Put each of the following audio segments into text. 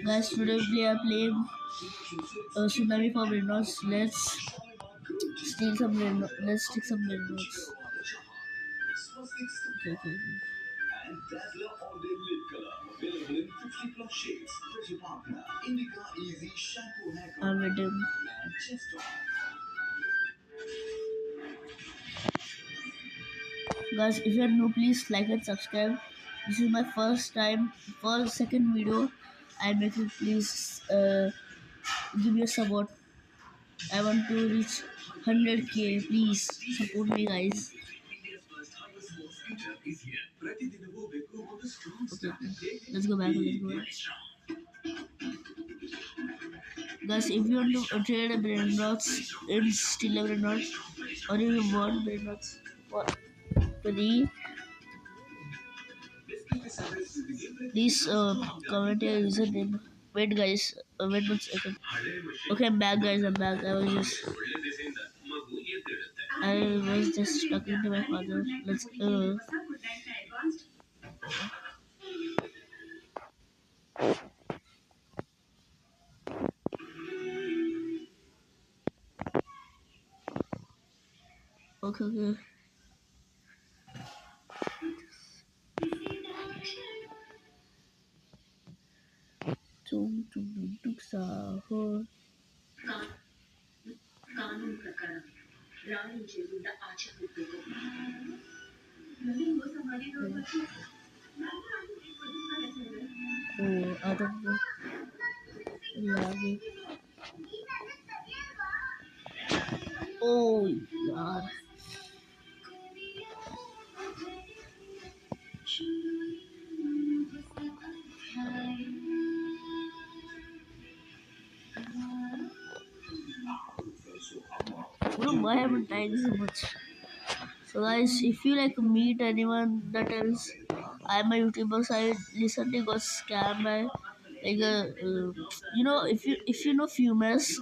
Guys, today we are playing Tsunami for Reynolds. Let's steal some Reynolds. Okay. And Dazzler All Day Lip Color, available in 50 plus shades. Pressure Partner, Indica Easy Shampoo Hair Color, I'm with him. and Chest On. Guys, if you are new, please like and subscribe. This is my second video I make it. Please give your support. I want to reach 100k. Please support me, guys. Okay. Let's go back. Guys, if you want to trade a brain rots in still a brain rots, or if you want brain rots for free, please comment your username. Wait, guys. Wait 1 second. Okay, I'm back, guys. I'm back. I was just talking to my father. Let's. Okay. Tum sahur. कानून प्रकार राणी गुंडा आचरण नवीन वो समाधि Oh, I don't know. Yeah. Oh, God. Bro, why am I dying so much? So guys, if you like meet anyone that else, I'm a YouTuber. So I recently got scammed by like if you know Fumes,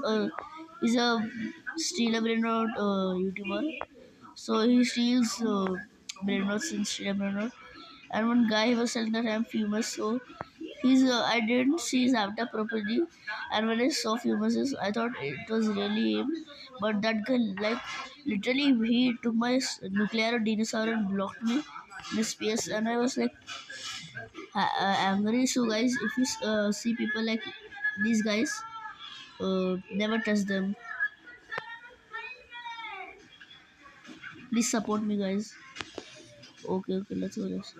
he's a steal a brain rot YouTuber. So he steals brain rots in steal a brain rot. And one guy was telling that I'm famous, so I didn't see his avatar properly, and when I saw famous, I thought it was really him, but that guy like literally he took my nuclear dinosaur and blocked me in his space, and I was like angry. So guys, if you see people like these guys, never trust them. Please support me, guys. Okay, let's go. Guys.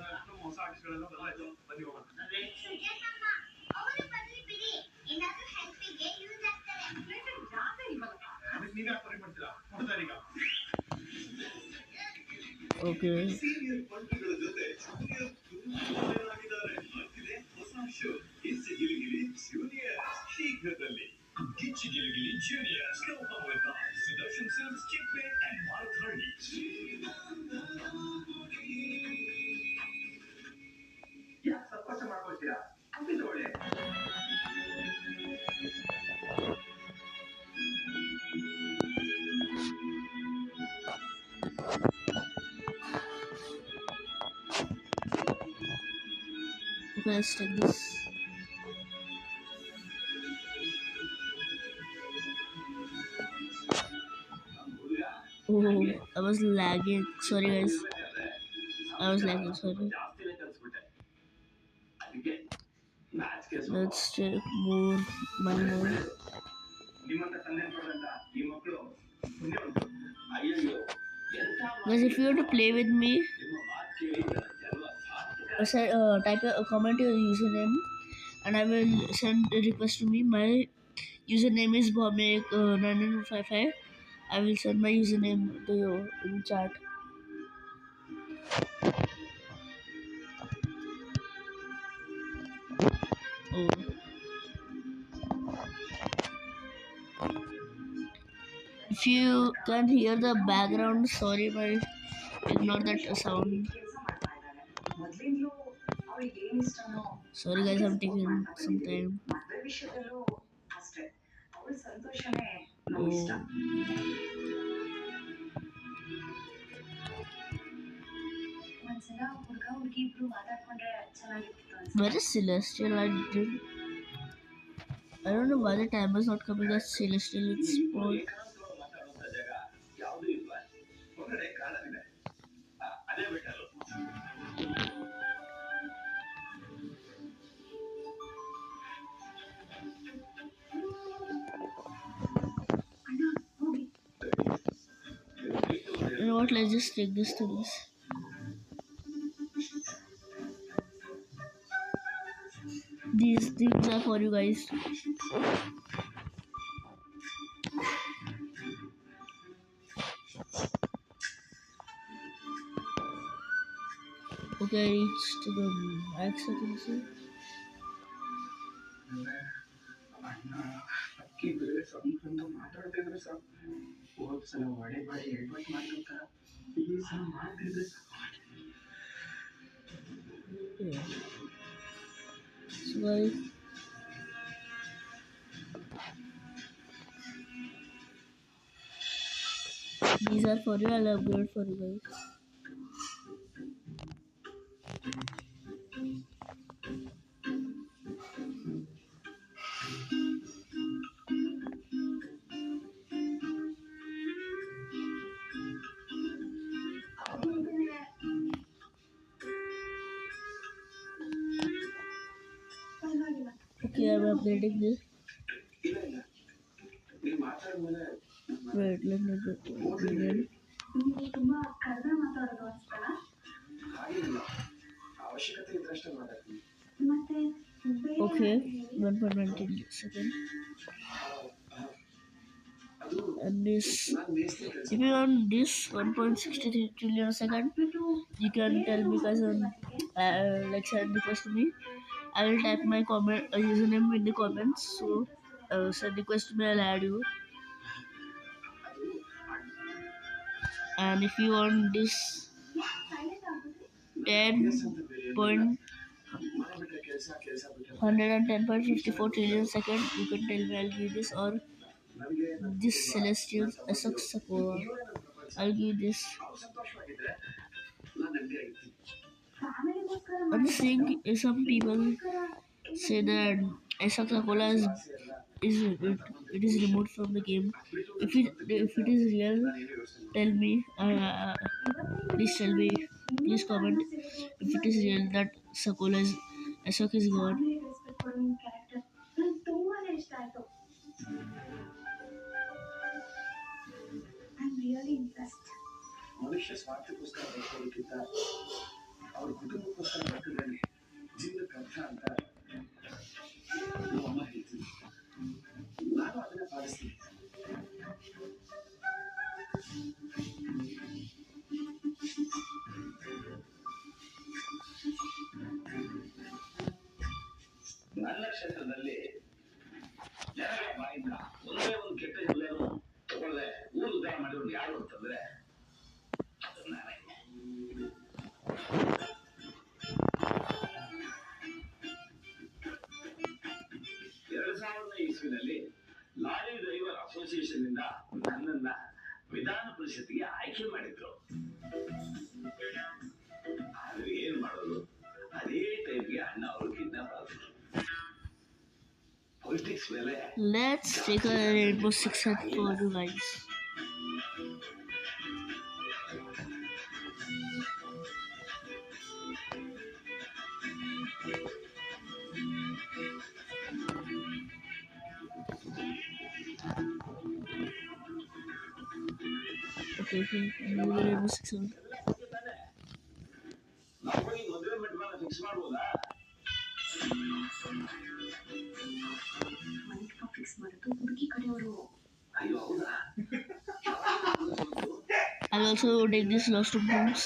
Okay. Gitchi Gilgili Juniors, co-founded with Sudarshan Films, Chickpay and Marathari. Yeah, support ಮಾಡ್ಕೊಳ್ತೀರಾ coffee ತಗೊಳ್ಳಿ. Okay, let's take this. Oh, I was lagging. Sorry, guys. I was lagging. Sorry. Let's take more money. Guys, if you want to play with me, type a comment your username, and I will send a request to me. My username is Bomek9955. I will send my username to you in chat. Oh. If you can't hear the background, sorry, but ignore that sound. Sorry guys, I'm taking some time. Oh. Where is Celestial? I did. I don't know why the timer's not coming as Celestial. It's small. ಏಕಾಂತವಾಗಿ ಮಾತಾಡುವಂತ ಜಾಗ ಯಾವುದೂ ಇಲ್ವಾ? ಹೊರಗಡೆ ಕಾಣವಿದೆ. ಅದೇ better. You know what? Let's just take this to this. These things are for you guys. Okay, I reached the max, I think so. ಅಕ್ಕಿದ್ರೆ ಸಂತಂದು ಮಾತಾಡ್ತಿದ್ರೆ ಸಾಕು. ಹೋದ್ ಸಲ ಒಡೆ body ಎಡ್ವಟ್ ಮಾಡ್ಕೊಂತ ಈ ಸಲ ಮಾಡ್ತಿದ್ರೆ ಸಾಕು. Yeah. So guys, these are for you. I'll upgrade for you guys. Okay, I'm upgrading this. ಇಲ್ಲ ಇಲ್ಲ ನೀವು ಮಾತಾಡಿದ್ಮೇಲೆ Wait, let me go to upgrade. ನೀವು ತುಂಬಾ ಕಡಿಮೆ ಮಾತಾಡೋದು ಅನ್ಸ್ತಾ? ಹಾಗೇನಿಲ್ಲ ಅವಶ್ಯಕತೆ ಇದ್ದಷ್ಟೇ ಮಾತಾಡ್ತೀನಿ. ಮತ್ತೆ Okay, 1.19 second. ಅದು And this, ನಾನು ಮೇಸ್ತ್ರಿ ಕೆಲಸ if you want this 1.63 trillion a second, you can tell me guys on like send request to me. I will type my comment username in the comments. So send request to me. I'll add you. And if you want this 10.110.54 trillion second, you can tell me. I'll give this, or ನನಗೆ this celestial Essex Sakura. I'll give this. ನಾವು ಸಂತೋಷವಾಗಿದ್ರೆ ನಾನು ನೆಮ್ಮದಿ ಆಗಿರ್ತೀನಿ. ಫ್ಯಾಮಿಲಿಗೋಸ್ಕರ I'm seeing some people say that Essex Sakura it is removed from the game. If it is real, tell me. Please tell me. Please comment if it is real that Sakura is Essex is gone. Family respect ಕೊಡೋ ನಿಮ್ಮ character ನನಗೆ ತುಂಬಾನೇ ಇಷ್ಟ ಆಯ್ತು. I am really impressed. ಮನುಷ್ಯ ಸ್ವಾರ್ಥಕ್ಕೋಸ್ಕರ ಬದುಕೋದಕ್ಕಿಂತ ಅವ್ರ ಕುಟುಂಬಕ್ಕೋಸ್ಕರ ಬದುಕಿದ್ರೆ ಜೀವನಕ್ಕೆ ಅರ್ಥ ಅಂತ ನಮ್ಮಮ್ಮ ಹೇಳ್ತೀನಿ. ನಾನು ಅದನ್ನ ಪಾಲಿಸ್ತೀನಿ. ನನ್ನ ಕ್ಷೇತ್ರದಲ್ಲಿ ಜನಗಳ ಬಾಯಿಂದ ಒಂದೇ ಒಂದು ಕೆಟ್ಟ ಜಿಲ್ಲೆಯನ್ನು ತಗೊಳ್ಳೆ ಊರು ಉದ್ಧಾರ ಮಾಡಿರೋದು ಯಾರು ಅಂತಂದ್ರೆ ಅದು ನಾನೇ. 2000ನೇ ಇಸ್ವಿನಲ್ಲಿ ಲಾರಿ ಡ್ರೈವರ್ ಅಸೋಸಿಯೇಷನ್ ಇಂದ ನನ್ನನ್ನ ವಿಧಾನ ಪರಿಷತ್ಗೆ ಆಯ್ಕೆ ಮಾಡಿದ್ರು. ಆದ್ರೆ ಏನ್ ಮಾಡೋದು, ಅದೇ ಟೈಮ್ಗೆ ಅಣ್ಣ ಅವರು ಕಿಡ್ನಾಪ್ ಆದ್ರು. ಪೊಲಿಟಿಕ್ಸ್ ಮೇಲೆ Let's take a Rainbow Six set for you guys. Okay, Rainbow Six set. ನಾವು ಹೋಗಿ ಮದುವೆ ಮಂಟಪನ ಫಿಕ್ಸ್ ಮಾಡ್ಬೋದಾ? ಮಂಟಪ ಫಿಕ್ಸ್ ಮಾಡೋದು ಹುಡುಗಿ ಕಡೆಯವರು. ಅಯ್ಯೋ ಹೌದಾ? I'll also take this Lost of Booms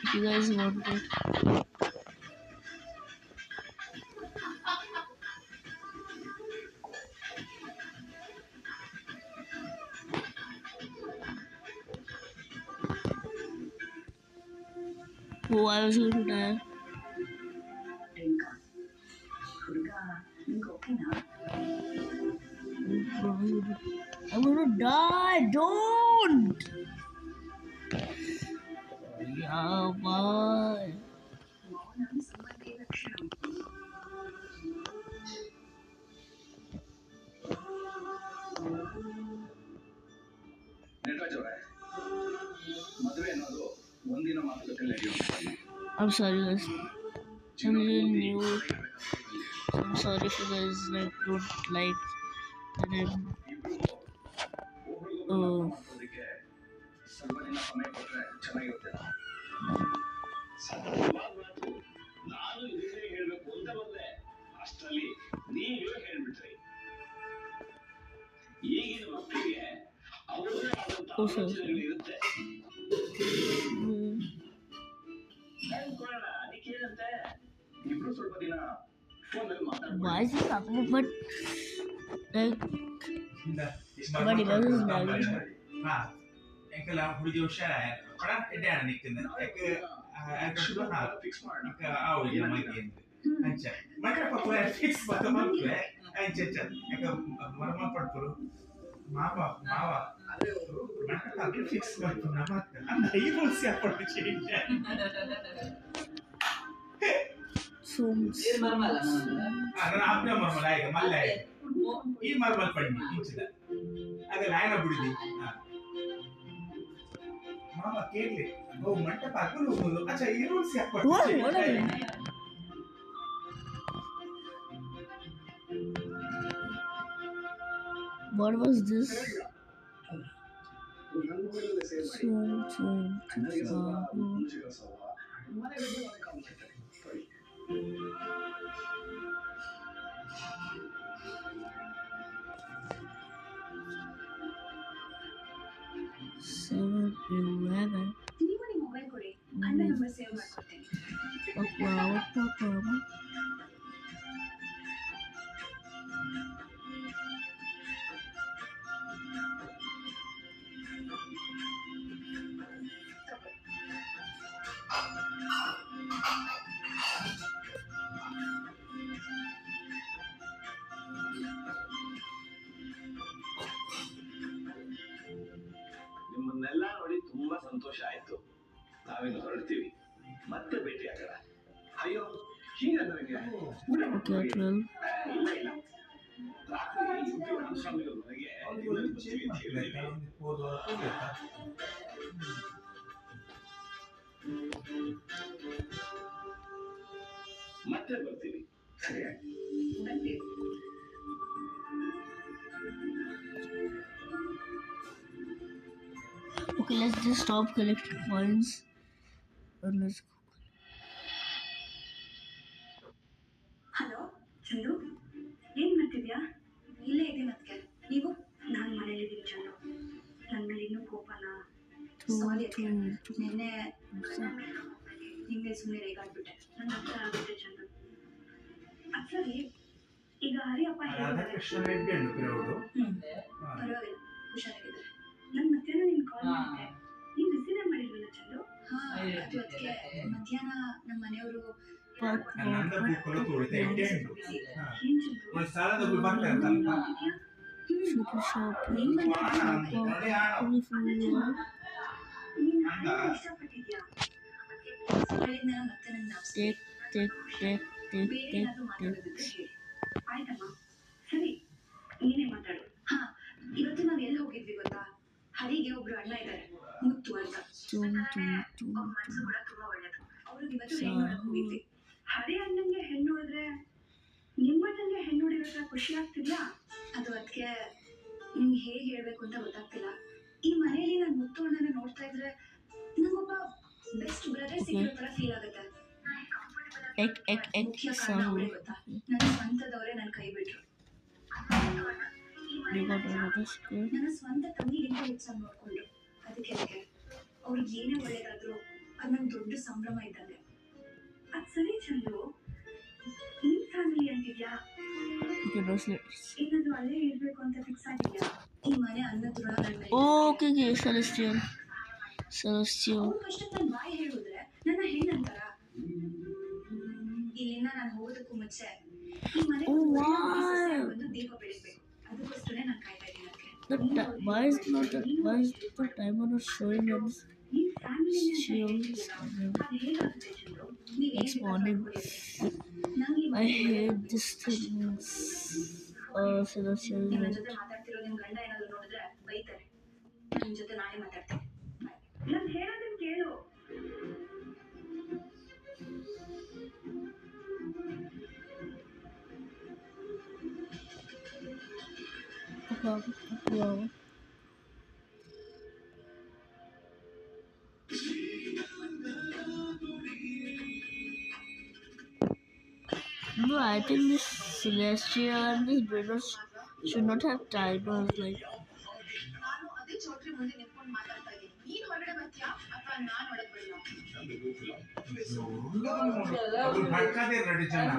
if you guys want it. Oh, I was going to die. Renuka, ಹುಡುಗ ನಿಂಗೆ ಓಕೆನಾ? I'm gonna die. Don't. Yeah, bye. ಮೌನ ಸುಮ್ಮನೆ ಲಕ್ಷಣ. I'm sorry guys. I'm really new. So I'm sorry if you guys like don't like that I'm ಸ್ವಲ್ಪ ದಿನ ಸಮಯ ಕೊಟ್ಟರೆ ಚೆನ್ನಾಗಿರುತ್ತೆ. ಸತ್ಯವಾದ ಮಾತು. ನಾನು ಇದನ್ನೇ ಹೇಳ್ಬೇಕು ಅಂತ ಬಂದೆ, ಅಷ್ಟರಲ್ಲಿ ನೀವೇ ಹೇಳ್ಬಿಟ್ರಿ. ಈಗಿನ ಮಕ್ಕಳಿಗೆ ಅವರದೇ ಆದಂತ ಆಲೋಚನೆಗಳಿರುತ್ತೆ. ಹೇಳ್ಕೊಳ್ಳೋಣ, ಅದಕ್ಕೇನಂತೆ ಇಬ್ರು ಸ್ವಲ್ಪ ದಿನ ಫೋನಲ್ಲಿ ಮಾತಾಡ್ಬೋದು. why is it happening? But like but it was lagging. Ekala ಹುಡುಗಿ ಹುಷಾರಾಯ ಪಡ ಎಡ್ಯಾಣ ನಿಕ್ಕಂದ ಎಕ ಅಕಟ್ಟು ಹಾ ಫಿಕ್ಸ್ ಮಾಡ ಅಕ ಆವಳಿಯ ಮೈಗೆ ಅಂಚ ಮಟ್ಟ ಪಕ್ಕಲ ಫಿಕ್ಸ್ ಬಕ ಮಾಡ್ತವೆ ಅಂಚ ಎಕ ಮರಮ ಪಡ್ತರು ಮಾವ ಅದೇ ಮಟ್ಟ ಪಕ್ಕ ಫಿಕ್ಸ್ ಮಾಡ್ತು ನಮಕ ಅಂದ ಈ ರೂಲ್ಸ್ ಯಾಪಟ್ಟು ಚೇಂಜ್ ಏನ್ ಮರಮಲ್ಲ ನಾನು ಆಪ್ನ ಮರಮಲ್ಲ ಈಗ ಮಲ್ಲ ಈ ಮರಮಲ್ ಪಡ್ನಿ ಇಂಚಿದ ಆಗ ನಾಯನ ಬಿಡಿದಿ ಮಾವ ಕೇಳಲಿ ಓ ಮಂಟಪ ಹಾಕೊಂಡು ಹೋಗೋದು ಅಚ್ಚಾ ಈ ರೂಲ್ಸ್ ಯಾಕೆ What was this? ನೀವು ನಿಮ್ಮ ಮೊಬೈಲ್ ಕೊಡಿ, ಅಣ್ಣ ನಂಬರ್ ಸೇವ್ ಮಾಡ್ಕೊಡ್ತೀನಿ. ನಿಮ್ಮನ್ನೆಲ್ಲ ನೋಡಿ ತುಂಬಾ ಸಂತೋಷ ಆಯ್ತು. ನಾವಿನ್ನು ಹೊರಡ್ತೀವಿ, ಮತ್ತೆ ಭೇಟಿ ಆಗೋಣ. ಅಯ್ಯೋ ಹೀಗಂದ್ರೆ ಇಲ್ಲ ಇಲ್ಲ, ರಾತ್ರಿ ಸ್ವಾಮಿಗಳ ಮನೆಗೆ ಬರ್ತೀವಿ ಅಂತ ಹೇಳಿದ್ವಿ. ಮತ್ತೆ ಬರ್ತೀವಿ, ಸರಿಯಾಗಿ ಬರ್ತೀವಿ. Okay, let's just stop collecting coins and let's go. Hello Chandu, ಏನ್ ಮಾಡ್ತಿದ್ಯಾ? ಇಲ್ಲೇ ಇದೆ ಮತ್ತೆ. ನೀವು? ನಾನು ಮನೇಲಿದ್ದೀನಿ ಚಂದು. ನನ್ನ ಮೇಲೆ ಇನ್ನೂ ಕೋಪನಾ? ಸಾರಿ ಅಕ್ಕೆ, ನಿನ್ನೆ ನಿಮಗೆ ಸುಮ್ಮನೆ ರೇಗಾಡ್ಬಿಟ್ಟೆ. ನನ್ನ ಹತ್ರ ಆಗ್ಬಿಟ್ಟೆ ಚಂದು. ಸರಿ, ಈಗ ಹರಿಯಪ್ಪ ಪರವಾಗಿಲ್ಲ, ಹುಷಾರಾಗಿದ್ದಾರೆ. ನಾನು ಮಧ್ಯಾಹ್ನ ನಿನ್ ಕಾಲ್ ಮಾಡಿದ್ದೆ, ನೀನ್ ರಿಸೀವ್ ಮಾಡಿಲ್ವಲ್ಲ ಚಂದು? ಹಾ, ಅದು ಅದಕ್ಕೆ ಮಧ್ಯಾಹ್ನ ನಮ್ಮ ಮನೆಯವರು Super shop. ಆಯ್ತಮ್ಮ, ಸರಿ ನೀನೇ ಮಾತಾಡು. ಹಾ, ಇವತ್ತು ನಾವ್ ಎಲ್ಲಿ ಹೋಗಿದ್ವಿ ಗೊತ್ತಾ? ಹರಿಗೆ ಒಬ್ರು ಅಣ್ಣ ಇದ್ದಾರೆ, ಮುತ್ತು ಅಂತ. ಅವ್ರ ಮನ್ಸು ಕೂಡ ತುಂಬಾ ಒಳ್ಳೇದು. ಅವ್ರಿಗೆ ಇವತ್ತು ಹೆಣ್ಣು ನೋಡಕ್ ಹೋಗಿದ್ವಿ. ಹರಿ ಅಣ್ಣಂಗೆ ಹೆಣ್ಣು ನೋಡಿದ್ರೆ ನಿಮ್ಮಣ್ಣಂಗೆ ಹೆಣ್ಣು ನೋಡಿದ್ರೆ ಖುಷಿ ಆಗ್ತಿದ್ಯಾ? ಅದು ಅದಕ್ಕೆ ನಿಮ್ಗೆ ಹೇಗೆ ಹೇಳ್ಬೇಕು ಅಂತ ಗೊತ್ತಾಗ್ತಿಲ್ಲ. ಈ ಮನೆಯಲ್ಲಿ ನಾನು ಮುತ್ತು ಅಣ್ಣನ ನೋಡ್ತಾ ಇದ್ರೆ ನಂಗೊಬ್ಬ ಬೆಸ್ಟ್ ಬ್ರದರ್ ಸಿಕ್ಕಿರೋ ತರ ಫೀಲ್ ಆಗುತ್ತೆ. ಮುಖ್ಯ ಕಾರಣ ಅವರೇ ಗೊತ್ತಾ, ನನ್ನ ಸ್ವಂತದವರೇ ನನ್ನ ಕೈ ಬಿಟ್ರು. ನನ್ನ ಸ್ವಂತ ತಂಗಿಗಿಂತ ಹೆಚ್ಚಾಗಿ ನೋಡ್ಕೊಂಡ್ರು. ಅದಕ್ಕೆ ಅವ್ರಿಗೆ ಏನೇ ಒಳ್ಳೇದಾದ್ರು ಅದು ನಂಗೆ ದೊಡ್ಡ ಸಂಭ್ರಮ ಇದ್ದಂಗೆ. ಅದ್ ಸರಿ ಚಂದು, ನಿನ್ ಫ್ಯಾಮಿಲಿ ಅಂತಿದ್ಯಾ? ಏನಾದ್ರು ಅಲ್ಲೇ ಇರ್ಬೇಕು ಅಂತ ಫಿಕ್ಸ್ ಆಗಿದ್ಯಾ? ಈ ಮನೆ ಅನ್ನದ ಋಣ ನನ್ನ ಮೇಲೆ. Okay, Celestial. ಅವ್ರ ಕಷ್ಟಕ್ಕೆ ನಾನು ಬಾಯಿ ಹೇಳಿದ್ರೆ ನನ್ನ ಹೆಣ್ಣಂತಾರ? ಇಲ್ಲಿಂದ ನಾನು ಹೋಗೋದಕ್ಕೂ ಮುಂಚೆ ಈ ಮನೆ ಬಂದು ದೀಪ ಬೆಳಿಬೇಕು. ಅದಕ್ಕೋಸ್ಕರ ನಾನು ಕಾಯ್ತಾ ಇದ್ದೀನಿ. Why is the timer not showing up? It's morning. I hate this thing. Celestial. ನನ್ನ ಜೊತೆ ಮಾತಾಡ್ತಿರೋ ನಿಮ್ ಗಂಡ ಏನಾದ್ರು ನೋಡಿದ್ರೆ ಬೈತಾರೆ. ನಿಮ್ ಜೊತೆ ನಾನೇ ಮಾತಾಡ್ತೀನಿ. ನಾನು ಹೇಳೋದನ್ನ ಕೇಳು. Wow. No, I think this Celestia and this British should not have timers like. ನಾನು ಅದೇ ಚೌಟ್ರಿ ಮುಂದೆ ನಿಂತ್ಕೊಂಡು ಮಾತಾಡ್ತಾ ಇದ್ದೀನಿ. ನೀನ್ ಹೊರಗಡೆ ಬರ್ತೀಯಾ ಅಥವಾ ನಾನ್ ಒಳಗ್ ಬರ್ಲಾ? ಅದು ಭಟ್ಕದೆ ರೆಡಿ ಜನ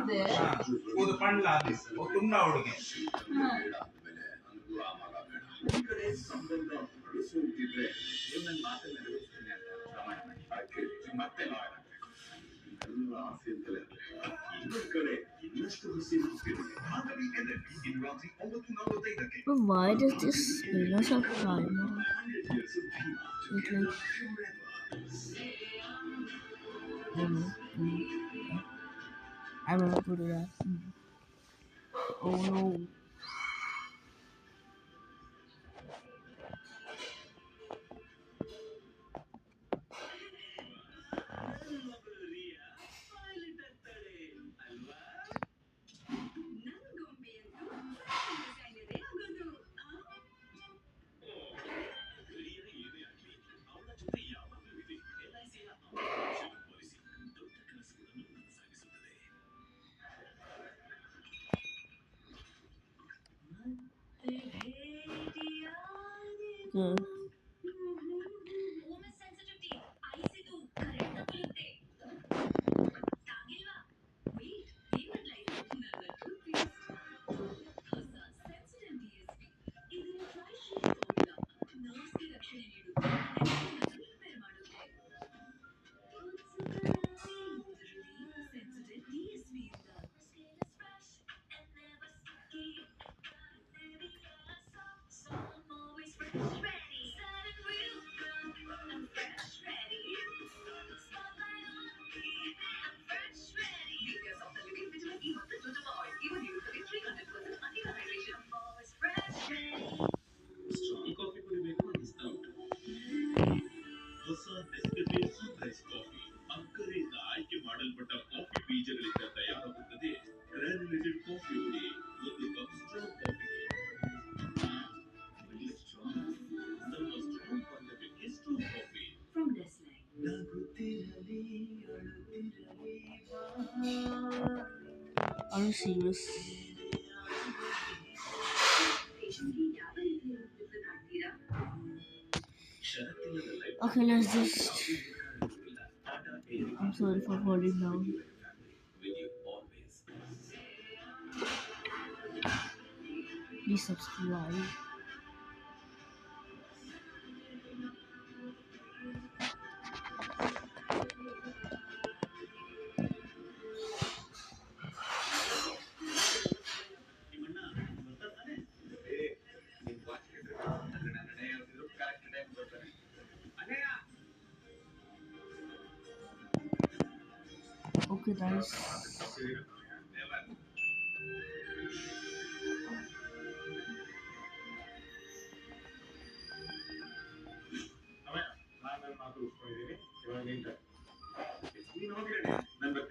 ಓದು ಪಂಡ್ಲ ಅದು ತುಂಡ ಹುಡುಗಿ ಈ ಕಡೆ ಸಂಬಂಧ ಬೆಳೆಸುತ್ತಿದ್ರೆ ನನ್ನ ಮಾತನ್ನ ನೆರವೇರಿಸ್ತೀನಿ ಅಂತ ಪ್ರಮಾಣ ಮಾಡಿ ಅದಕ್ಕೆ ಮತ್ತೆ ಲಾಯರ್ ಆಗ್ಬೇಕು. ಎಲ್ಲ ಆಸೆ ಅಂತಲೇ ಇನ್ನೊಂದು ಕಡೆ ಇನ್ನಷ್ಟು ಹುಸಿ ಹುಟ್ಟಿದೆ. ಹಾಗಾಗಿ ಇನ್ನು ರಾತ್ರಿ 9:45ಕ್ಕೆ But why does this Venus have timer? 100 years of peace It's like, forever. I don't know. I don't know how to do that. Oh no. Good. Strong coffee ಕುಡಿಬೇಕು ಅನ್ನಿಸ್ತಾ ಉಂಟು. ಹೊಸ ನೆಸ್ಕೆಫೆ ಸನ್ರೈಸ್ ಕಾಫಿ ಅಕ್ಕರೆಯಿಂದ ಆಯ್ಕೆ ಮಾಡಲ್ಪಟ್ಟ coffee ಬೀಜಗಳಿಂದ ತಯಾರಾಗುತ್ತದೆ. ಗ್ರಾನ್ಯುಲೇಟೆಡ್ coffee ಪುಡಿ ಒಂದು ಕಪ್ ಸ್ಟ್ರಾಂಗ್ ಕಾಫಿಗೆ ಒಳ್ಳೆ ಸ್ಟ್ರಾಂಗ್ ನಮ್ಮ ಸ್ಟ್ರಾಂಗ್ ಬಾಂಧವ್ಯಕ್ಕೆ ಸ್ಟ್ರಾಂಗ್ ಕಾಫಿ From Nestle. ನಗುತ್ತಿರಲಿ ಅಳುತ್ತಿರಲಿ Are you serious? ಪೇಷಂಟ್ಗೆ ಯಾವ ರೀತಿಯ ಟಿಫನ್ ಹಾಕ್ತೀರಾ? ಷರತ್ತಿಲ್ಲದ life Okay, let's just. Tata air I'm sorry for falling down. with you always. Please subscribe. ನಿಮ್ಮಣ್ಣ ಬರ್ತಾ ತಾನೆ? ನೀನ್ ವಾಚ್ ಹಿಡಿದ್ರೆ ನನ್ನ ನಡೆ ಹೇಳ್ತಿದ್ರು ಕರೆಕ್ಟ್ ಟೈಮ್ ಬರ್ತಾನೆ. ಅಣ್ಣಯ್ಯ Okay, guys.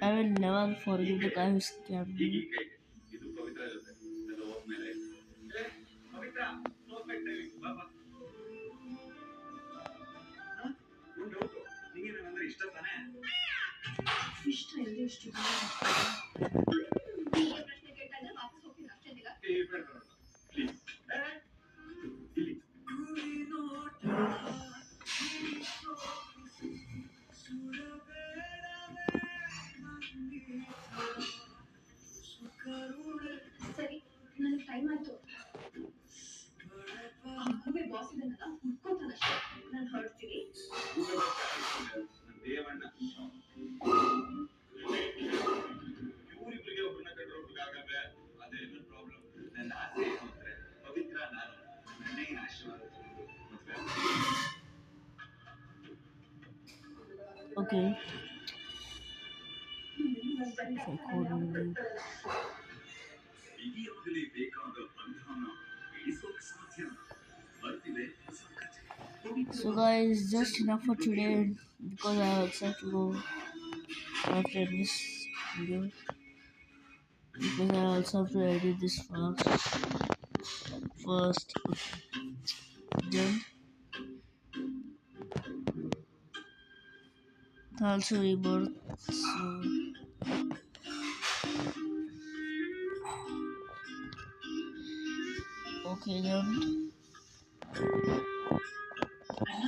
I will never forgive the guy who scammed me. ಇದು ಪವಿತ್ರ ಜೊತೆ ನನ್ನ ಹೋದ್ಮೇಲೆ ಪವಿತ್ರ ಪರ್ಫೆಕ್ಟ್ ಟೈಮಿಂಗ್ ಬಾಬಾ. ಒಂದು ಡೌಟು, ನಿಂಗೆ ನಾನಂದ್ರೆ ಇಷ್ಟ ತಾನೇ? ಇಷ್ಟ ಇಲ್ಲದೆ ಇಷ್ಟು ಪ್ರಶ್ನೆ ಕೇಳ್ತಾ ವಾಪಸ್ ಹೋಗ್ತೀನಿ ಅಷ್ಟೇ ಈಗ. ಪ್ಲೀಸ್ ಇಲ್ಲಿ ಸರಿ ನನಗೆ ಟೈಮ್ ಆಯ್ತು. ಆಮೇಲೆ ಬಾಸ್ ಇದನ್ನಲ್ಲ ಹುಡ್ಕೋತಾನಷ್ಟೇ. ನಾನು ಹೊರಡ್ತೀನಿ. ದೇವಣ್ಣ ಇವರಿಬ್ಬರಿಗೆ ಒಬ್ಬರನ್ನ ಕಂಡ್ರೋಗ್ಬೇಕಾಗಲ್ವೇ? ಅದೇ ನನ್ನ ಪ್ರಾಬ್ಲಮ್. ನನ್ನ ಆಸೆ ಏನು ಅಂದ್ರೆ ಪವಿತ್ರ ನಾನು ನನ್ನೇನು ಆಶೀರ್ವಾದ ತಗೊಂಡು ಮದುವೆ Okay. ಬಿಗಿಯಾಗಲೇ ಬೇಕಾದ ಬಂಧನ ಇಳಿಸೋಕೆ ಸಾಧ್ಯ ಬರ್ತಿದೆ ಸಂಕತೆ. So, guys, just enough for today because I also have to go after this video because I also have to edit this fast. first. Then also rebirth. So okay then. ಅಣ್ಣ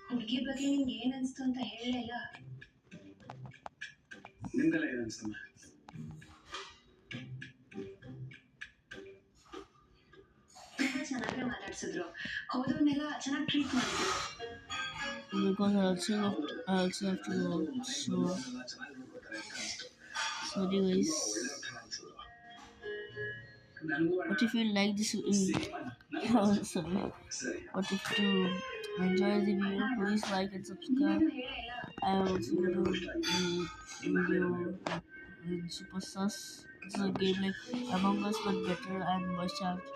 ಹುಡುಗಿ ಬಗ್ಗೆ ನಿಂಗೆ ಏನ್ ಅನ್ಸ್ತು ಅಂತ ಹೇಳಲೇ ಇಲ್ಲ. ನಿಮ್ಗೆಲ್ಲ ಏನ್ ಅನ್ಸಮ್ಮ? ತುಂಬಾ ಚೆನ್ನಾಗಿ ಮಾತಾಡ್ಸಿದ್ರು, ಹೋದವ್ರನ್ನೆಲ್ಲ ಚೆನ್ನಾಗಿ ಟ್ರೀಟ್ ಮಾಡಿದ್ರು. Because I also have to go out. So sorry guys. But if you like this oh, sorry. But if you enjoy the video, please like and subscribe. ನೀನೇನು ಹೇಳೇ ಇಲ್ಲ. I am also going to make video in Super Sus. It's a game like Among Us but better and more charged.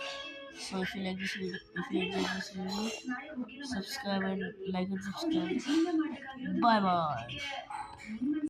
So if you like this video, if you enjoy this video, ನಾಳೆ ಹುಡುಗಿನ subscribe and like and ಅವ್ರು subscribe. ಜೀವನ ಮಾಡ್ಬೇಕಾಗಿರೋದು Bye bye. ಅದಕ್ಕೆ